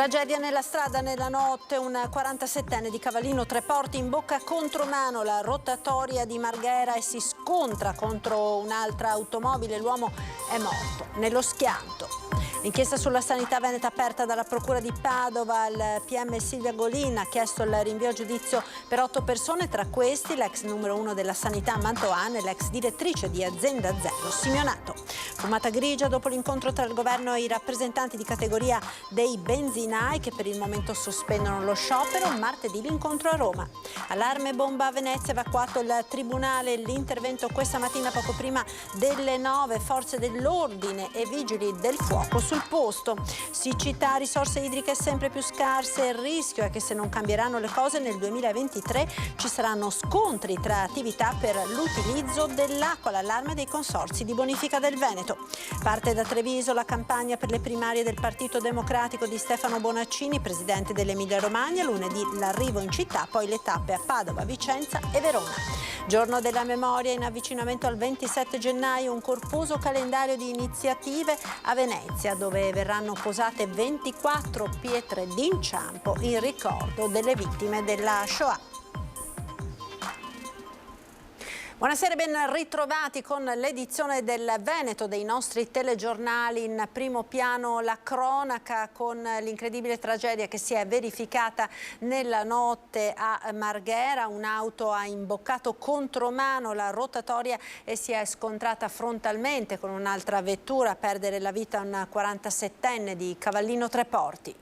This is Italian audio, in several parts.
Tragedia nella strada nella notte, un 47enne di Cavallino Treporti imbocca contromano la rotatoria di Marghera e si scontra contro un'altra automobile. L'uomo è morto nello schianto. L'inchiesta sulla sanità veneta aperta dalla Procura di Padova, il PM Silvia Golin ha chiesto il rinvio a giudizio per 8 persone, tra questi l'ex numero 1 della sanità Mantoan e l'ex direttrice di Azienda Zero Simeonato. Fumata grigia dopo l'incontro tra il governo e i rappresentanti di categoria dei benzinai che per il momento sospendono lo sciopero. Martedì l'incontro a Roma. Allarme bomba a Venezia, evacuato il tribunale, l'intervento questa mattina poco prima delle 9, forze dell'ordine e vigili del fuoco sul posto. Siccità, risorse idriche sempre più scarse, il rischio è che se non cambieranno le cose nel 2023 ci saranno scontri tra attività per l'utilizzo dell'acqua, l'allarme dei consorzi di bonifica del Veneto. Parte da Treviso la campagna per le primarie del Partito Democratico di Stefano Bonaccini, presidente dell'Emilia Romagna, lunedì l'arrivo in città, poi le tappe a Padova, Vicenza e Verona. Giorno della memoria in avvicinamento al 27 gennaio, un corposo calendario di iniziative a Venezia, dove verranno posate 24 pietre d'inciampo in ricordo delle vittime della Shoah. Buonasera e ben ritrovati con l'edizione del Veneto dei nostri telegiornali. In primo piano la cronaca con l'incredibile tragedia che si è verificata nella notte a Marghera. Un'auto ha imboccato contromano la rotatoria e si è scontrata frontalmente con un'altra vettura, a perdere la vita un 47enne di Cavallino Treporti.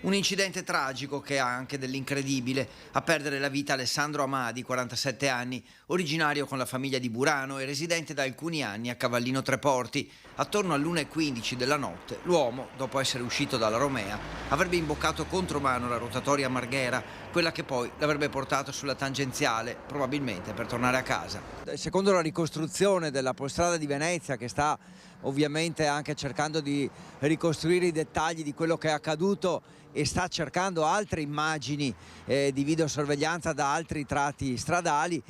Un incidente tragico che ha anche dell'incredibile. A perdere la vita Alessandro Amadi, 47 anni, originario con la famiglia di Burano e residente da alcuni anni a Cavallino Treporti. Attorno all'1:15 della notte, l'uomo, dopo essere uscito dalla Romea, avrebbe imboccato contromano la rotatoria Marghera, quella che poi l'avrebbe portato sulla tangenziale, probabilmente per tornare a casa. Secondo la ricostruzione della Polstrada di Venezia, che sta ovviamente anche cercando di ricostruire i dettagli di quello che è accaduto e sta cercando altre immagini di videosorveglianza da altri tratti stradali,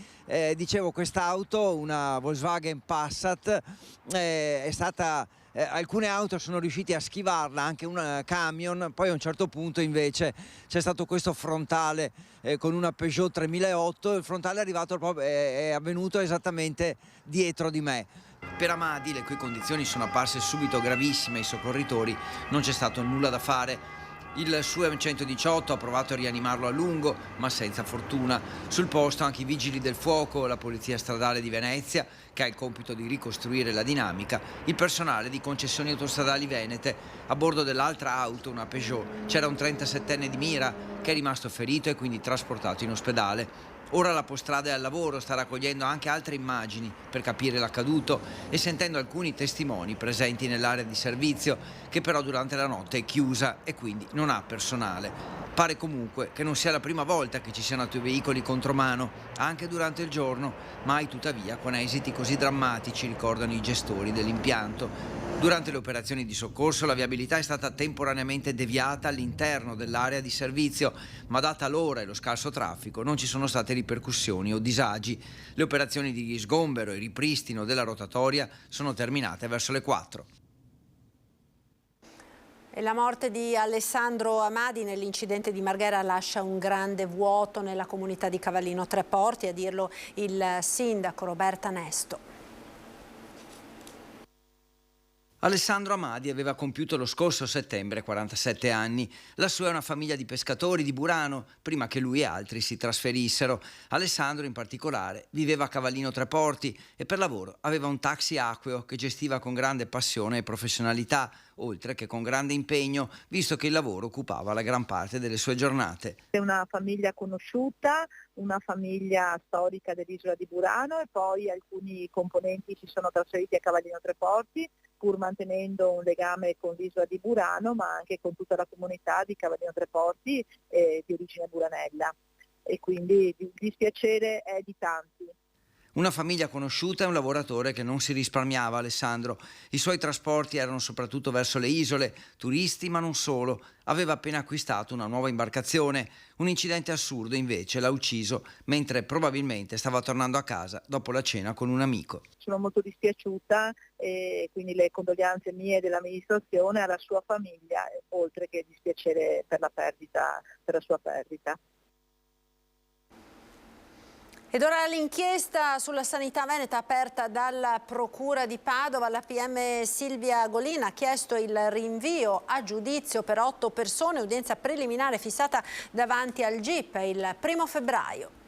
dicevo, quest'auto, una Volkswagen Passat, è stata... alcune auto sono riusciti a schivarla, anche un camion, poi a un certo punto invece c'è stato questo frontale con una Peugeot 3008, il frontale è arrivato è avvenuto esattamente dietro di me. Per Amadi, le cui condizioni sono apparse subito gravissime ai soccorritori, non c'è stato nulla da fare. Il SUEM 118 ha provato a rianimarlo a lungo, ma senza fortuna. Sul posto anche i vigili del fuoco, la polizia stradale di Venezia, che ha il compito di ricostruire la dinamica, il personale di concessioni autostradali venete. A bordo dell'altra auto, una Peugeot, c'era un 37enne di Mira che è rimasto ferito e quindi trasportato in ospedale. Ora la Polstrada è al lavoro, sta raccogliendo anche altre immagini per capire l'accaduto e sentendo alcuni testimoni presenti nell'area di servizio, che però durante la notte è chiusa e quindi non ha personale. Pare comunque che non sia la prima volta che ci siano veicoli contromano, anche durante il giorno, mai tuttavia con esiti così drammatici, ricordano i gestori dell'impianto. Durante le operazioni di soccorso la viabilità è stata temporaneamente deviata all'interno dell'area di servizio, ma data l'ora e lo scarso traffico non ci sono state ripercussioni o disagi. Le operazioni di sgombero e ripristino della rotatoria sono terminate verso le 4. E la morte di Alessandro Amadi nell'incidente di Marghera lascia un grande vuoto nella comunità di Cavallino Treporti, a dirlo il sindaco Roberta Nesto. Alessandro Amadi aveva compiuto lo scorso settembre 47 anni. La sua è una famiglia di pescatori di Burano, prima che lui e altri si trasferissero. Alessandro, in particolare, viveva a Cavallino Treporti e per lavoro aveva un taxi acqueo che gestiva con grande passione e professionalità, oltre che con grande impegno, visto che il lavoro occupava la gran parte delle sue giornate. È una famiglia conosciuta, una famiglia storica dell'isola di Burano, e poi alcuni componenti si sono trasferiti a Cavallino Treporti, pur mantenendo un legame con l'isola di Burano, ma anche con tutta la comunità di Cavallino Treporti di origine buranella, e quindi il dispiacere è di tanti. Una famiglia conosciuta e un lavoratore che non si risparmiava, Alessandro. I suoi trasporti erano soprattutto verso le isole, turisti ma non solo. Aveva appena acquistato una nuova imbarcazione. Un incidente assurdo invece l'ha ucciso mentre probabilmente stava tornando a casa dopo la cena con un amico. Sono molto dispiaciuta e quindi le condoglianze mie e dell'amministrazione alla sua famiglia, oltre che dispiacere per la sua perdita. Ed ora l'inchiesta sulla sanità veneta aperta dalla Procura di Padova. La PM Silvia Golin ha chiesto il rinvio a giudizio per 8 persone, udienza preliminare fissata davanti al GIP il 1° febbraio.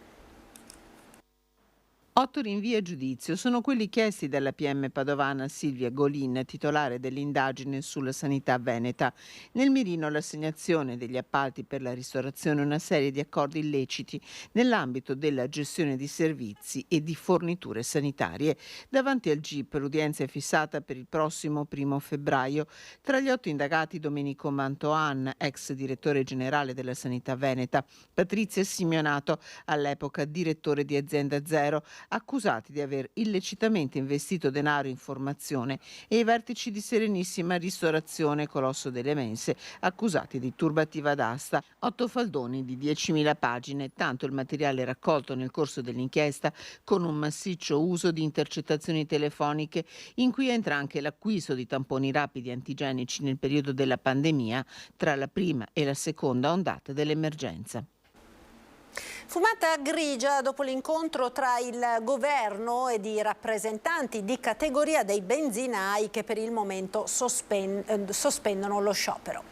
8 rinvii a giudizio sono quelli chiesti dalla PM padovana Silvia Golin, titolare dell'indagine sulla sanità veneta. Nel mirino l'assegnazione degli appalti per la ristorazione e una serie di accordi illeciti nell'ambito della gestione di servizi e di forniture sanitarie. Davanti al GIP l'udienza è fissata per il prossimo 1° febbraio. Tra gli 8 indagati Domenico Mantoan, ex direttore generale della sanità veneta, Patrizia Simeonato, all'epoca direttore di Azienda Zero, accusati di aver illecitamente investito denaro in formazione, e i vertici di Serenissima Ristorazione Colosso delle Mense, accusati di turbativa d'asta. 8 faldoni di 10.000 pagine, tanto il materiale raccolto nel corso dell'inchiesta, con un massiccio uso di intercettazioni telefoniche, in cui entra anche l'acquisto di tamponi rapidi antigenici nel periodo della pandemia, tra la prima e la seconda ondata dell'emergenza. Fumata grigia dopo l'incontro tra il governo ed i rappresentanti di categoria dei benzinai che per il momento sospendono lo sciopero.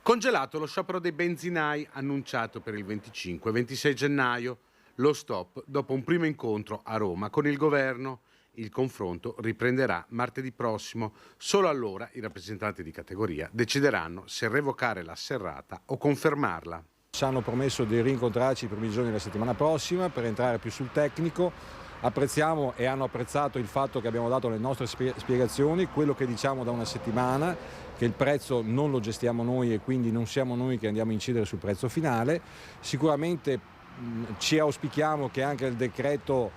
Congelato lo sciopero dei benzinai annunciato per il 25 e 26 gennaio, lo stop dopo un primo incontro a Roma con il governo. Il confronto riprenderà martedì prossimo. Solo allora i rappresentanti di categoria decideranno se revocare la serrata o confermarla. Ci hanno promesso di rincontrarci i primi giorni della settimana prossima per entrare più sul tecnico. Apprezziamo e hanno apprezzato il fatto che abbiamo dato le nostre spiegazioni, quello che diciamo da una settimana, che il prezzo non lo gestiamo noi e quindi non siamo noi che andiamo a incidere sul prezzo finale. Sicuramente ci auspichiamo che anche il decreto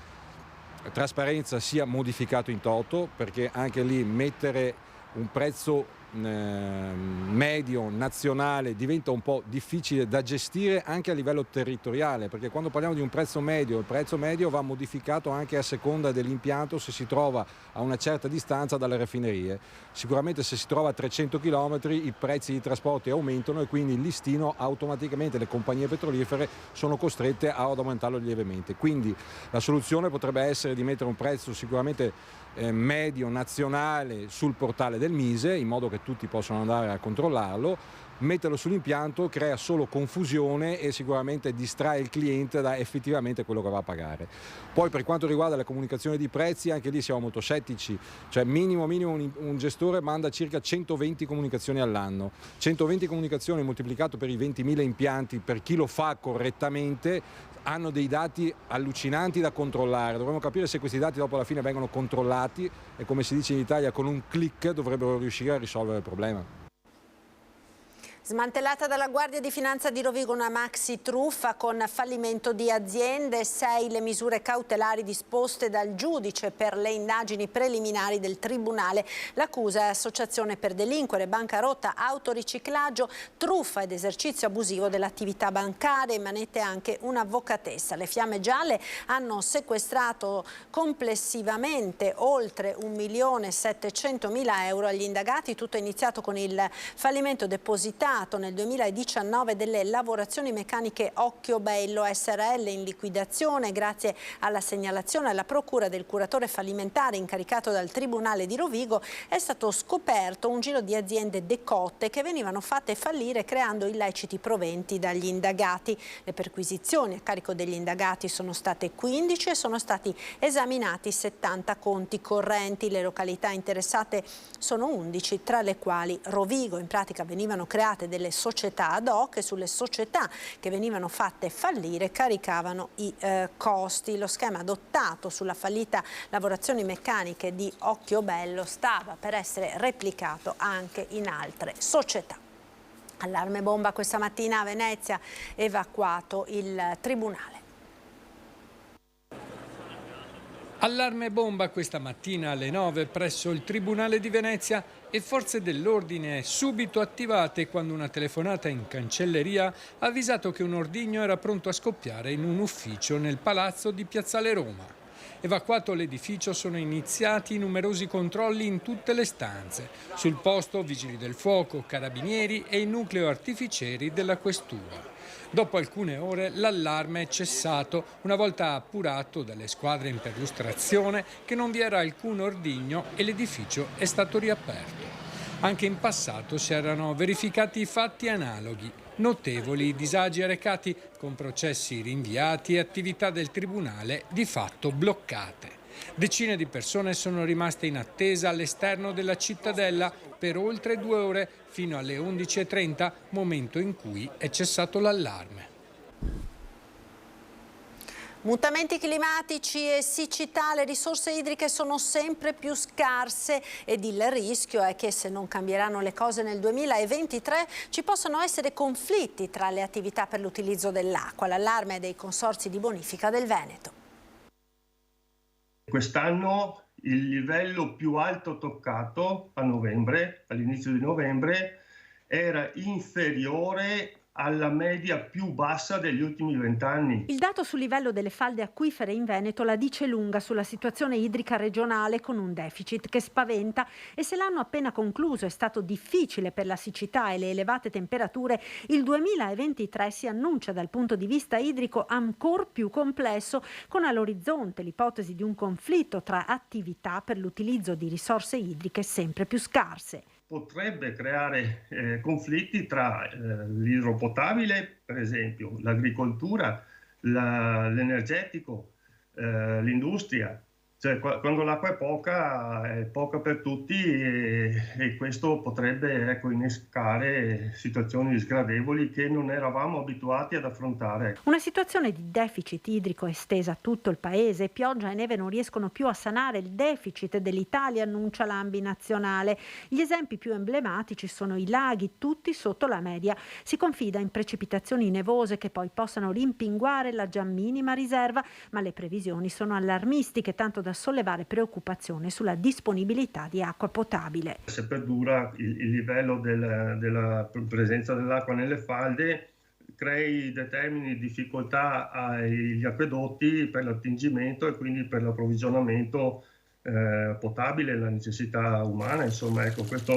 trasparenza sia modificato in toto, perché anche lì mettere un prezzo medio nazionale diventa un po' difficile da gestire anche a livello territoriale, perché quando parliamo di un prezzo medio, il prezzo medio va modificato anche a seconda dell'impianto, se si trova a una certa distanza dalle raffinerie. Sicuramente se si trova a 300 km i prezzi di trasporto aumentano e quindi il listino automaticamente le compagnie petrolifere sono costrette ad aumentarlo lievemente. Quindi la soluzione potrebbe essere di mettere un prezzo sicuramente medio nazionale sul portale del Mise, in modo che tutti possano andare a controllarlo. Metterlo sull'impianto crea solo confusione e sicuramente distrae il cliente da effettivamente quello che va a pagare. Poi per quanto riguarda la comunicazione di prezzi, anche lì siamo molto scettici, cioè minimo un gestore manda circa 120 comunicazioni all'anno. 120 comunicazioni moltiplicato per i 20.000 impianti per chi lo fa correttamente hanno dei dati allucinanti da controllare. Dovremmo capire se questi dati dopo alla fine vengono controllati e, come si dice in Italia, con un click dovrebbero riuscire a risolvere il problema. Smantellata dalla Guardia di Finanza di Rovigo una maxi truffa con fallimento di aziende, 6 le misure cautelari disposte dal giudice per le indagini preliminari del Tribunale. L'accusa è associazione per delinquere, bancarotta, autoriciclaggio, truffa ed esercizio abusivo dell'attività bancaria. In manette anche un'avvocatessa. Le Fiamme Gialle hanno sequestrato complessivamente oltre 1.700.000 euro agli indagati. Tutto è iniziato con il fallimento depositato nel 2019 delle lavorazioni meccaniche Occhiobello SRL in liquidazione. Grazie alla segnalazione alla procura del curatore fallimentare incaricato dal Tribunale di Rovigo è stato scoperto un giro di aziende decotte che venivano fatte fallire creando illeciti proventi dagli indagati. Le perquisizioni a carico degli indagati sono state 15 e sono stati esaminati 70 conti correnti. Le località interessate sono 11, tra le quali Rovigo. In pratica venivano create delle società ad hoc e sulle società che venivano fatte fallire caricavano i costi. Lo schema adottato sulla fallita lavorazioni meccaniche di Occhiobello stava per essere replicato anche in altre società. Allarme bomba questa mattina a Venezia, evacuato il tribunale. Allarme bomba questa mattina alle 9 presso il Tribunale di Venezia e forze dell'ordine subito attivate quando una telefonata in cancelleria ha avvisato che un ordigno era pronto a scoppiare in un ufficio nel palazzo di Piazzale Roma. Evacuato l'edificio sono iniziati numerosi controlli in tutte le stanze. Sul posto vigili del fuoco, carabinieri e il nucleo artificieri della questura. Dopo alcune ore l'allarme è cessato, una volta appurato dalle squadre in perlustrazione che non vi era alcun ordigno e l'edificio è stato riaperto. Anche in passato si erano verificati fatti analoghi, notevoli disagi arrecati con processi rinviati e attività del tribunale di fatto bloccate. Decine di persone sono rimaste in attesa all'esterno della cittadella per oltre 2 ore fino alle 11:30, momento in cui è cessato l'allarme. Mutamenti climatici e siccità, le risorse idriche sono sempre più scarse ed il rischio è che se non cambieranno le cose nel 2023 ci possano essere conflitti tra le attività per l'utilizzo dell'acqua. L'allarme dei consorzi di bonifica del Veneto. Quest'anno il livello più alto toccato a novembre, all'inizio di novembre, era inferiore alla media più bassa degli ultimi 20 anni. Il dato sul livello delle falde acquifere in Veneto la dice lunga sulla situazione idrica regionale, con un deficit che spaventa, e se l'anno appena concluso è stato difficile per la siccità e le elevate temperature, il 2023 si annuncia dal punto di vista idrico ancor più complesso, con all'orizzonte l'ipotesi di un conflitto tra attività per l'utilizzo di risorse idriche sempre più scarse. Potrebbe creare conflitti tra l'idropotabile, per esempio, l'agricoltura, l'energetico, l'industria. Cioè, quando l'acqua è poca per tutti e questo potrebbe innescare situazioni sgradevoli che non eravamo abituati ad affrontare. Una situazione di deficit idrico estesa a tutto il paese. Pioggia e neve non riescono più a sanare il deficit dell'Italia, annuncia l'ANBI nazionale. Gli esempi più emblematici sono i laghi, tutti sotto la media. Si confida in precipitazioni nevose che poi possano rimpinguare la già minima riserva, ma le previsioni sono allarmistiche, tanto da sollevare preoccupazione sulla disponibilità di acqua potabile. Se perdura il livello della presenza dell'acqua nelle falde, determini difficoltà agli acquedotti per l'attingimento e quindi per l'approvvigionamento potabile, la necessità umana. Insomma, questa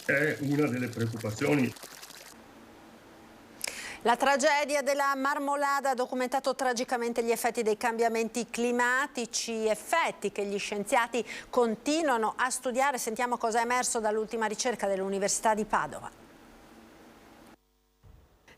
è una delle preoccupazioni. La tragedia della Marmolada ha documentato tragicamente gli effetti dei cambiamenti climatici, effetti che gli scienziati continuano a studiare. Sentiamo cosa è emerso dall'ultima ricerca dell'Università di Padova.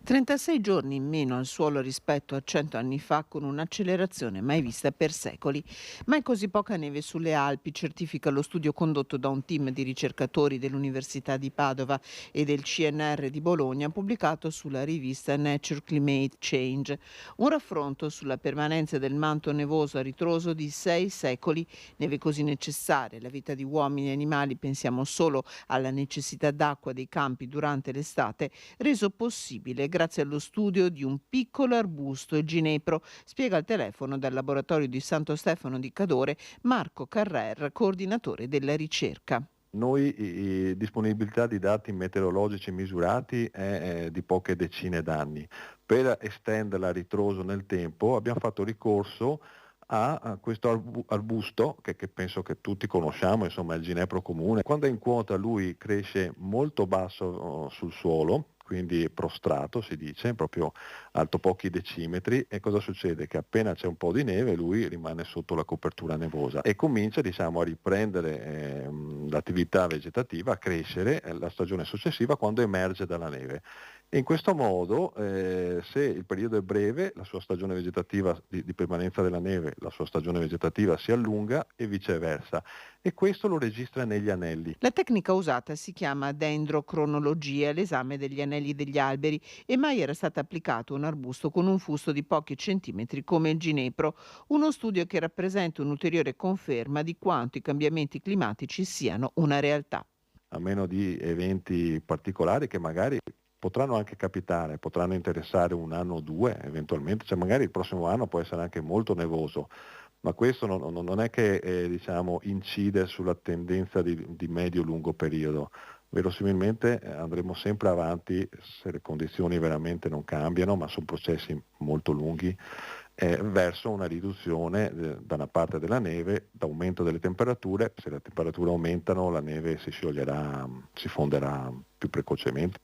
36 giorni in meno al suolo rispetto a 100 anni fa, con un'accelerazione mai vista per secoli. Mai così poca neve sulle Alpi, certifica lo studio condotto da un team di ricercatori dell'Università di Padova e del CNR di Bologna, pubblicato sulla rivista Nature Climate Change. Un raffronto sulla permanenza del manto nevoso a ritroso di 6 secoli, neve così necessaria alla vita di uomini e animali, pensiamo solo alla necessità d'acqua dei campi durante l'estate, reso possibile grazie allo studio di un piccolo arbusto, il ginepro, spiega al telefono dal laboratorio di Santo Stefano di Cadore Marco Carrer, coordinatore della ricerca. Noi disponibilità di dati meteorologici misurati è di poche decine d'anni. Per estenderla a ritroso nel tempo abbiamo fatto ricorso a questo arbusto che penso che tutti conosciamo, insomma il ginepro comune. Quando è in quota lui cresce molto basso sul suolo, quindi prostrato si dice, proprio alto pochi decimetri, e cosa succede? Che appena c'è un po' di neve lui rimane sotto la copertura nevosa e comincia a riprendere l'attività vegetativa, a crescere la stagione successiva quando emerge dalla neve. E in questo modo, se il periodo è breve, la sua stagione vegetativa di permanenza della neve, la sua stagione vegetativa si allunga e viceversa. E questo lo registra negli anelli. La tecnica usata si chiama dendrocronologia, l'esame degli anelli degli alberi, e mai era stato applicato a un arbusto con un fusto di pochi centimetri come il ginepro, uno studio che rappresenta un'ulteriore conferma di quanto i cambiamenti climatici siano una realtà. A meno di eventi particolari che magari potranno anche capitare, potranno interessare un anno o due eventualmente, cioè magari il prossimo anno può essere anche molto nevoso, ma questo non è che diciamo, incide sulla tendenza di medio-lungo periodo. Verosimilmente andremo sempre avanti se le condizioni veramente non cambiano, ma sono processi molto lunghi, verso una riduzione da una parte della neve, d'aumento delle temperature. Se le temperature aumentano la neve si scioglierà, si fonderà più precocemente.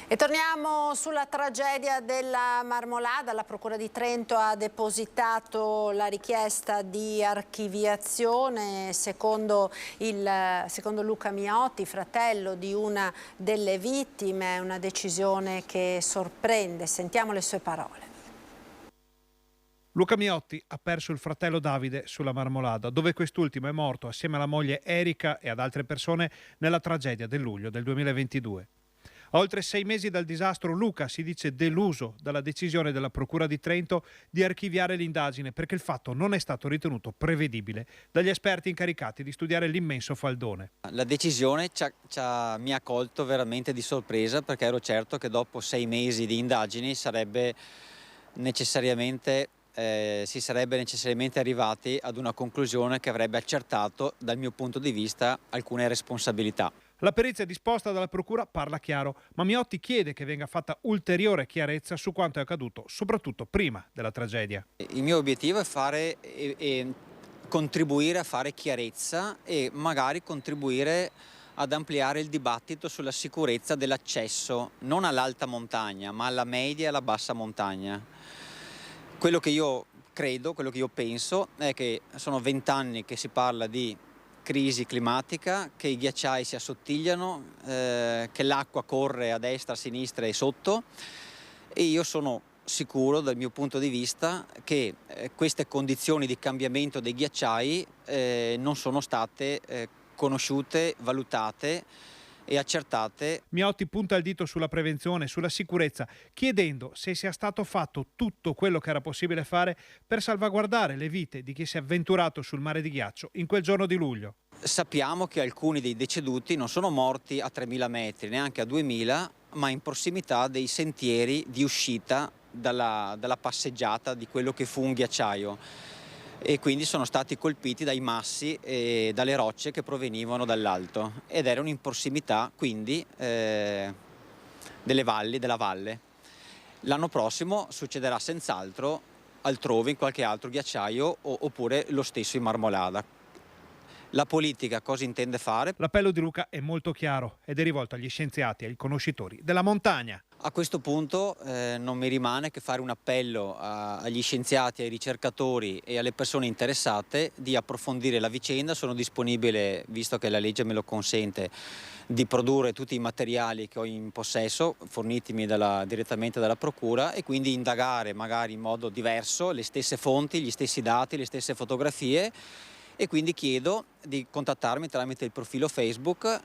E torniamo sulla tragedia della Marmolada. La Procura di Trento ha depositato la richiesta di archiviazione. Secondo Luca Miotti, fratello di una delle vittime, è una decisione che sorprende. Sentiamo le sue parole. Luca Miotti ha perso il fratello Davide sulla Marmolada, dove quest'ultimo è morto assieme alla moglie Erika e ad altre persone nella tragedia del luglio del 2022. A oltre 6 mesi dal disastro, Luca si dice deluso dalla decisione della Procura di Trento di archiviare l'indagine perché il fatto non è stato ritenuto prevedibile dagli esperti incaricati di studiare l'immenso faldone. La decisione mi ha colto veramente di sorpresa, perché ero certo che dopo 6 mesi di indagini si sarebbe necessariamente arrivati ad una conclusione che avrebbe accertato, dal mio punto di vista, alcune responsabilità. La perizia disposta dalla Procura parla chiaro, ma Miotti chiede che venga fatta ulteriore chiarezza su quanto è accaduto, soprattutto prima della tragedia. Il mio obiettivo è contribuire a fare chiarezza e magari contribuire ad ampliare il dibattito sulla sicurezza dell'accesso non all'alta montagna, ma alla media e alla bassa montagna. Quello che io credo, quello che io penso è che sono 20 anni che si parla di crisi climatica, che i ghiacciai si assottigliano, che l'acqua corre a destra, a sinistra e sotto, e io sono sicuro dal mio punto di vista che queste condizioni di cambiamento dei ghiacciai non sono state conosciute, valutate e accertate. Miotti punta il dito sulla prevenzione, sulla sicurezza, chiedendo se sia stato fatto tutto quello che era possibile fare per salvaguardare le vite di chi si è avventurato sul mare di ghiaccio in quel giorno di luglio. Sappiamo che alcuni dei deceduti non sono morti a 3.000 metri, neanche a 2.000, ma in prossimità dei sentieri di uscita dalla passeggiata di quello che fu un ghiacciaio, e quindi sono stati colpiti dai massi e dalle rocce che provenivano dall'alto, ed erano in prossimità quindi della valle. L'anno prossimo succederà senz'altro altrove, in qualche altro ghiacciaio, oppure lo stesso in Marmolada. La politica cosa intende fare? L'appello di Luca è molto chiaro ed è rivolto agli scienziati e ai conoscitori della montagna. A questo punto non mi rimane che fare un appello agli scienziati, ai ricercatori e alle persone interessate di approfondire la vicenda. Sono disponibile, visto che la legge me lo consente, di produrre tutti i materiali che ho in possesso, fornitimi direttamente dalla Procura, e quindi indagare magari in modo diverso le stesse fonti, gli stessi dati, le stesse fotografie, e quindi chiedo di contattarmi tramite il profilo Facebook.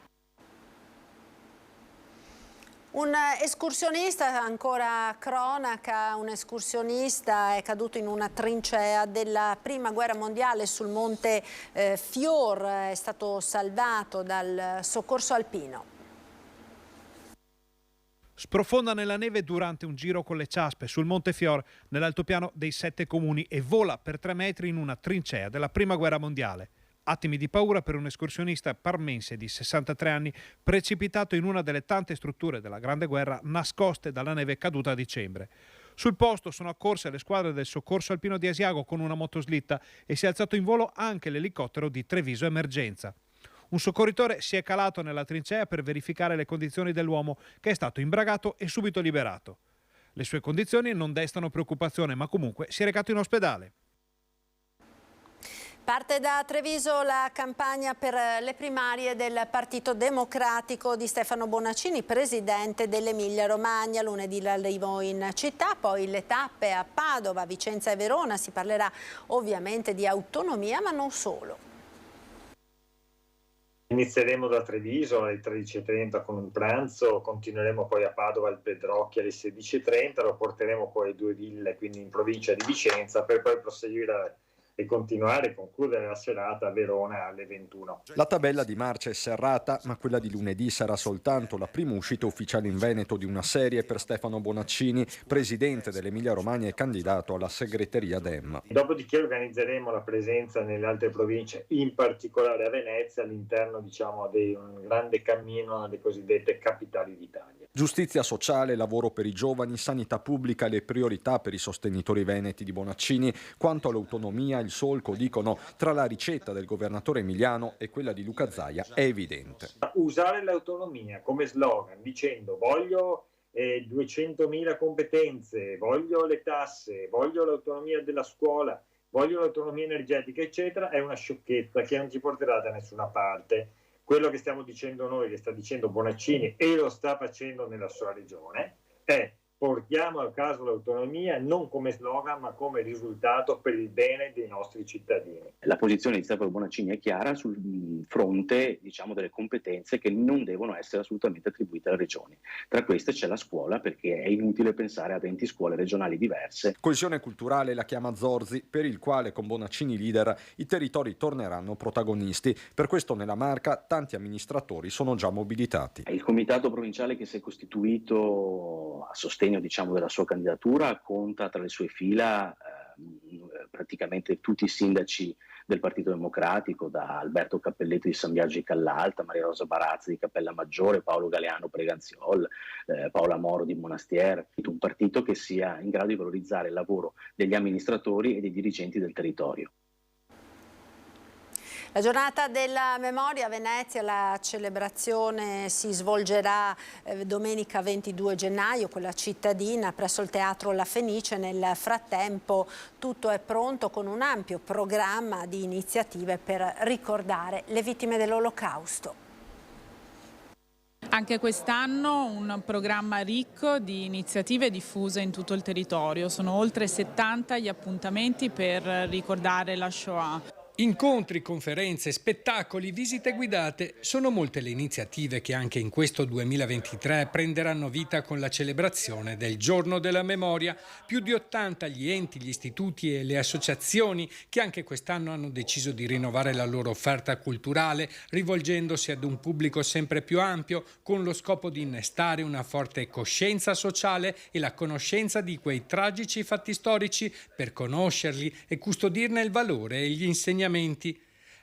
Un escursionista, ancora cronaca, un escursionista è caduto in una trincea della Prima Guerra Mondiale sul Monte Fior, è stato salvato dal soccorso alpino. Sprofonda nella neve durante un giro con le ciaspe sul Monte Fior, nell'altopiano dei 7 comuni, e vola per 3 metri in una trincea della Prima Guerra Mondiale. Attimi di paura per un escursionista parmense di 63 anni precipitato in una delle tante strutture della Grande Guerra nascoste dalla neve caduta a dicembre. Sul posto sono accorse le squadre del soccorso alpino di Asiago con una motoslitta e si è alzato in volo anche l'elicottero di Treviso Emergenza. Un soccorritore si è calato nella trincea per verificare le condizioni dell'uomo, che è stato imbragato e subito liberato. Le sue condizioni non destano preoccupazione, ma comunque si è recato in ospedale. Parte da Treviso la campagna per le primarie del Partito Democratico di Stefano Bonaccini, presidente dell'Emilia Romagna. Lunedì l'arrivo in città, poi le tappe a Padova, Vicenza e Verona. Si parlerà ovviamente di autonomia, ma non solo. Inizieremo da Treviso alle 13:30 con un pranzo, continueremo poi a Padova al Pedrocchi alle 16:30, lo porteremo poi a Due Ville, quindi in provincia di Vicenza, per poi proseguire e continuare e concludere la serata a Verona alle 21. La tabella di marcia è serrata, ma quella di lunedì sarà soltanto la prima uscita ufficiale in Veneto di una serie per Stefano Bonaccini, presidente dell'Emilia Romagna e candidato alla segreteria Dem. Dopodiché organizzeremo la presenza nelle altre province, in particolare a Venezia, all'interno di un grande cammino alle cosiddette capitali d'Italia. Giustizia sociale, lavoro per i giovani, sanità pubblica, le priorità per i sostenitori veneti di Bonaccini. Quanto all'autonomia, il solco, dicono, tra la ricetta del governatore emiliano e quella di Luca Zaia è evidente. Usare l'autonomia come slogan dicendo voglio 200.000 competenze, voglio le tasse, voglio l'autonomia della scuola, voglio l'autonomia energetica, eccetera, è una sciocchezza che non ci porterà da nessuna parte. Quello che stiamo dicendo noi, che sta dicendo Bonaccini e lo sta facendo nella sua regione, è portiamo a caso l'autonomia non come slogan ma come risultato per il bene dei nostri cittadini. La posizione di Stefano Bonaccini è chiara sul fronte, delle competenze che non devono essere assolutamente attribuite alle regioni. Tra queste c'è la scuola, perché è inutile pensare a 20 scuole regionali diverse. Coesione culturale la chiama Zorzi, per il quale con Bonaccini leader i territori torneranno protagonisti. Per questo nella Marca tanti amministratori sono già mobilitati. Il comitato provinciale che si è costituito a sostegno della sua candidatura conta tra le sue fila praticamente tutti i sindaci del Partito Democratico, da Alberto Cappelletti di San Biagio di Callalta, Maria Rosa Barazzi di Cappella Maggiore, Paolo Galeano Preganziol, Paola Moro di Monastier, un partito che sia in grado di valorizzare il lavoro degli amministratori e dei dirigenti del territorio. La giornata della memoria a Venezia, la celebrazione si svolgerà domenica 22 gennaio, quella cittadina, presso il Teatro La Fenice. Nel frattempo tutto è pronto con un ampio programma di iniziative per ricordare le vittime dell'Olocausto. Anche quest'anno un programma ricco di iniziative diffuse in tutto il territorio. Sono oltre 70 gli appuntamenti per ricordare la Shoah. Incontri, conferenze, spettacoli, visite guidate, sono molte le iniziative che anche in questo 2023 prenderanno vita con la celebrazione del Giorno della Memoria. Più di 80 gli enti, gli istituti e le associazioni che anche quest'anno hanno deciso di rinnovare la loro offerta culturale, rivolgendosi ad un pubblico sempre più ampio, con lo scopo di innestare una forte coscienza sociale e la conoscenza di quei tragici fatti storici per conoscerli e custodirne il valore e gli insegnamenti.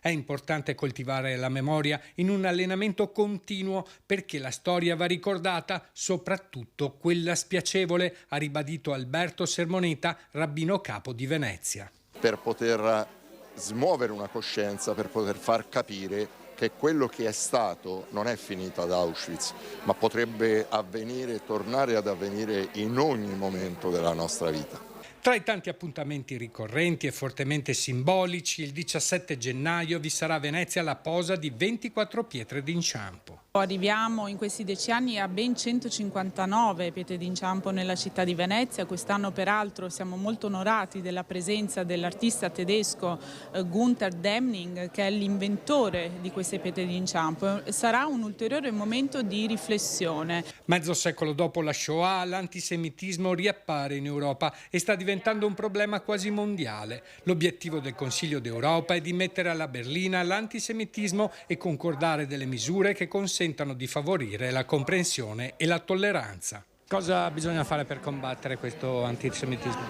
È importante coltivare la memoria in un allenamento continuo perché la storia va ricordata, soprattutto quella spiacevole, ha ribadito Alberto Sermoneta, rabbino capo di Venezia. Per poter smuovere una coscienza, per poter far capire che quello che è stato non è finito ad Auschwitz, ma potrebbe avvenire, tornare ad avvenire in ogni momento della nostra vita. Tra i tanti appuntamenti ricorrenti e fortemente simbolici, il 17 gennaio vi sarà a Venezia la posa di 24 pietre d'inciampo. Arriviamo in questi 10 anni a ben 159 pietre d'inciampo nella città di Venezia. Quest'anno peraltro siamo molto onorati della presenza dell'artista tedesco Gunther Demning, che è l'inventore di queste pietre d'inciampo. Sarà un ulteriore momento di riflessione. Mezzo secolo dopo la Shoah, l'antisemitismo riappare in Europa e sta diventando un problema quasi mondiale. L'obiettivo del Consiglio d'Europa è di mettere alla berlina l'antisemitismo e concordare delle misure che consentano di favorire la comprensione e la tolleranza. Cosa bisogna fare per combattere questo antisemitismo?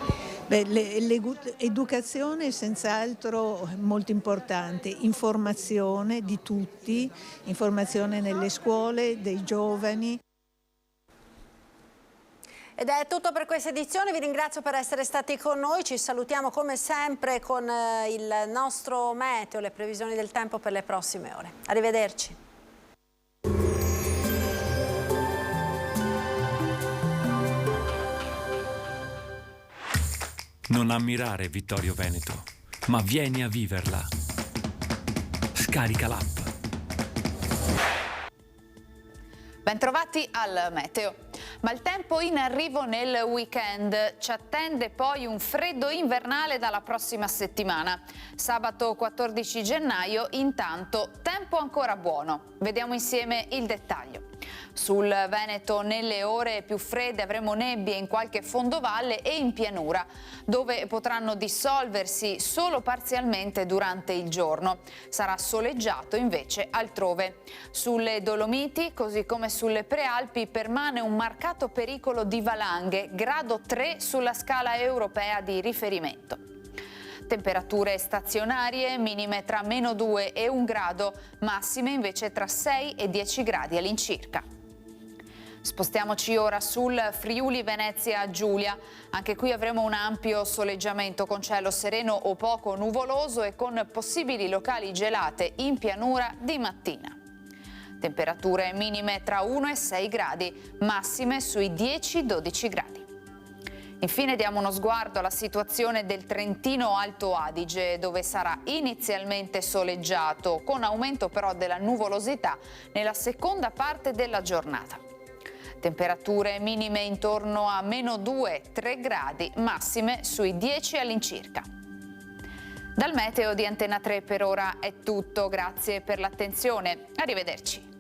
L'educazione è senz'altro molto importante, informazione di tutti, informazione nelle scuole, dei giovani. Ed è tutto per questa edizione, vi ringrazio per essere stati con noi, ci salutiamo come sempre con il nostro meteo, le previsioni del tempo per le prossime ore. Arrivederci. Non ammirare Vittorio Veneto, ma vieni a viverla. Scarica l'app. Bentrovati al meteo. Ma il tempo in arrivo nel weekend. Ci attende poi un freddo invernale dalla prossima settimana. Sabato 14 gennaio, intanto, tempo ancora buono. Vediamo insieme il dettaglio. Sul Veneto nelle ore più fredde avremo nebbie in qualche fondovalle e in pianura, dove potranno dissolversi solo parzialmente durante il giorno. Sarà soleggiato invece altrove. Sulle Dolomiti, così come sulle Prealpi, permane un marcato pericolo di valanghe, grado 3 sulla scala europea di riferimento. Temperature stazionarie, minime tra -2 e 1 grado, massime invece tra 6 e 10 gradi all'incirca. Spostiamoci ora sul Friuli Venezia Giulia. Anche qui avremo un ampio soleggiamento con cielo sereno o poco nuvoloso e con possibili locali gelate in pianura di mattina. Temperature minime tra 1 e 6 gradi, massime sui 10-12 gradi. Infine diamo uno sguardo alla situazione del Trentino Alto Adige, dove sarà inizialmente soleggiato, con aumento però della nuvolosità nella seconda parte della giornata. Temperature minime intorno a -2-3 gradi, massime sui 10 all'incirca. Dal meteo di Antena 3 per ora è tutto, grazie per l'attenzione, arrivederci.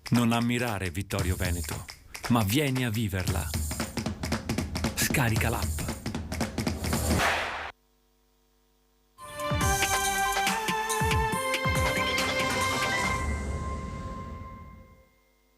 Non ammirare Vittorio Veneto, ma vieni a viverla. Scarica l'app.